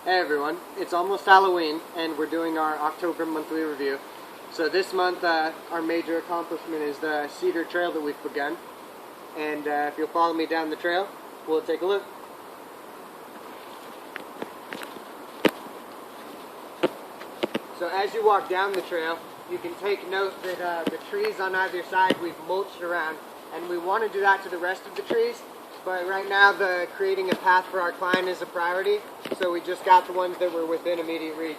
Hey everyone, it's almost Halloween and we're doing our October monthly review. So this month our major accomplishment is the cedar trail that we've begun. And if you'll follow me down the trail, we'll take a look. So as you walk down the trail, you can take note that the trees on either side we've mulched around, and we want to do that to the rest of the trees. But right now, creating a path for our client is a priority, so we just got the ones that were within immediate reach.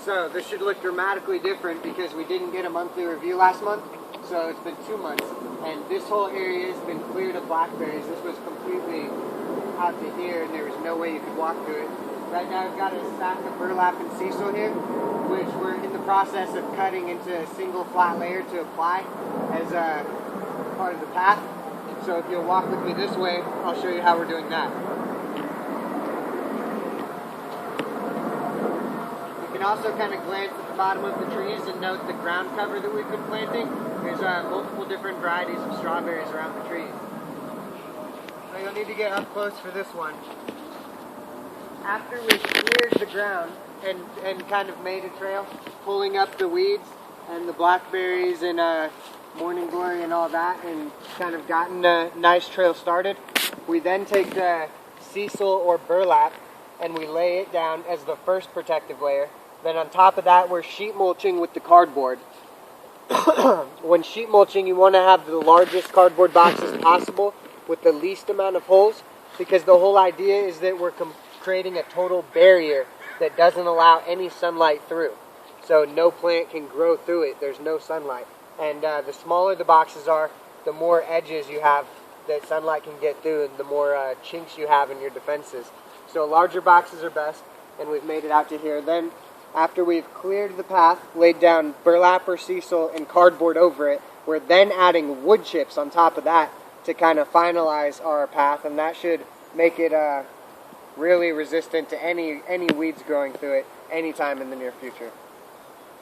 So this should look dramatically different because we didn't get a monthly review last month, so it's been 2 months. And this whole area has been cleared of blackberries. This was completely out to here, and there was no way you could walk through it. Right now I've got a stack of burlap and sisal here, which we're in the process of cutting into a single flat layer to apply as a part of the path. So if you'll walk with me this way, I'll show you how we're doing that. You can also kind of glance at the bottom of the trees and note the ground cover that we've been planting. There's multiple different varieties of strawberries around the trees. So you'll need to get up close for this one. After we've cleared the ground and kind of made a trail, pulling up the weeds and the blackberries and morning glory and all that, and kind of gotten a nice trail started, we then take the sisal or burlap and we lay it down as the first protective layer. Then on top of that, we're sheet mulching with the cardboard. When sheet mulching, you want to have the largest cardboard boxes possible with the least amount of holes, because the whole idea is that we're creating a total barrier that doesn't allow any sunlight through. So no plant can grow through it. There's no sunlight. And the smaller the boxes are, the more edges you have that sunlight can get through, and the more chinks you have in your defenses. So larger boxes are best, and we've made it out to here. Then after we've cleared the path, laid down burlap or sisal and cardboard over it, we're then adding wood chips on top of that to kind of finalize our path, and that should make it really resistant to any weeds growing through it anytime in the near future.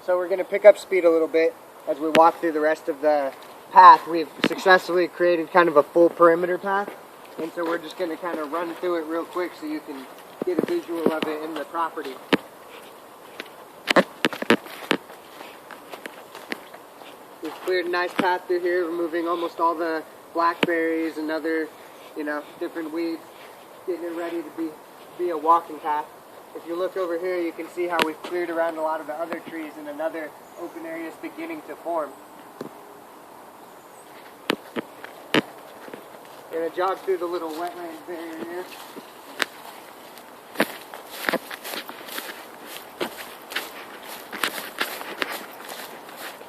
So we're going to pick up speed a little bit as we walk through the rest of the path. We've successfully created kind of a full perimeter path, and so we're just going to kind of run through it real quick so you can get a visual of it in the property. We've cleared a nice path through here, removing almost all the blackberries and other, different weeds, getting it ready to be a walking path. If you look over here, you can see how we've cleared around a lot of the other trees and another open area is beginning to form. We're going to jog through the little wetland barrier here.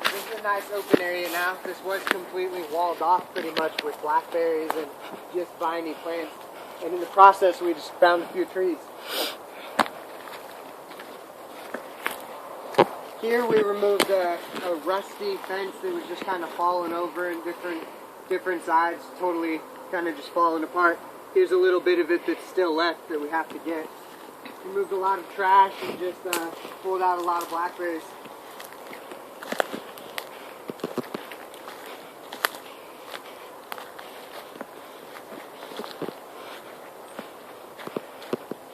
This is a nice open area now. This was completely walled off pretty much with blackberries and just viney plants. And in the process, we just found a few trees. Here we removed a rusty fence that was just kind of falling over in different sides, totally kind of just falling apart. Here's a little bit of it that's still left that we have to get. We moved a lot of trash and just pulled out a lot of blackberries.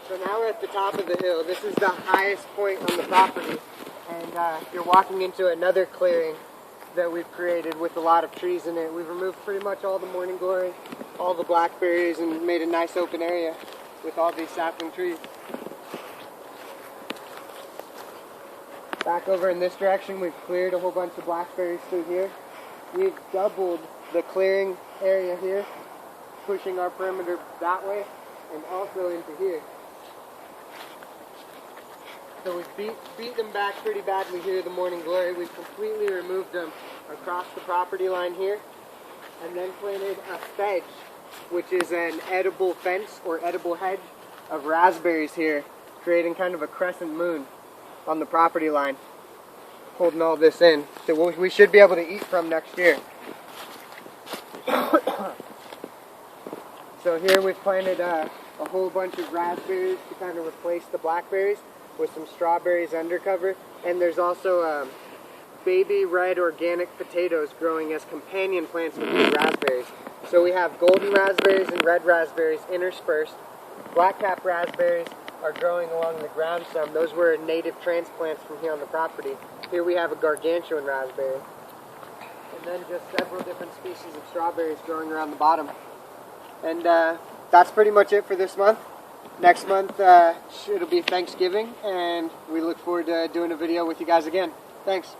So now we're at the top of the hill. This is the highest point on the property, and you're walking into another clearing that we've created with a lot of trees in it. We've removed pretty much all the morning glory, all the blackberries, and made a nice open area with all these sapling trees. Back over in this direction, we've cleared a whole bunch of blackberries through here. We've doubled the clearing area here, pushing our perimeter that way and also into here. So we've beat them back pretty badly here, the morning glory. We've completely removed them across the property line here, and then planted a fedge, which is an edible fence or edible hedge of raspberries here, creating kind of a crescent moon on the property line, holding all this in. So we should be able to eat from next year. So here we've planted a whole bunch of raspberries to kind of replace the blackberries, with some strawberries undercover, and there's also baby red organic potatoes growing as companion plants with these raspberries. So we have golden raspberries and red raspberries interspersed. Blackcap raspberries are growing along the ground some. Those were native transplants from here on the property. Here we have a gargantuan raspberry. And then just several different species of strawberries growing around the bottom. And that's pretty much it for this month. Next month it'll be Thanksgiving, and we look forward to doing a video with you guys again. Thanks.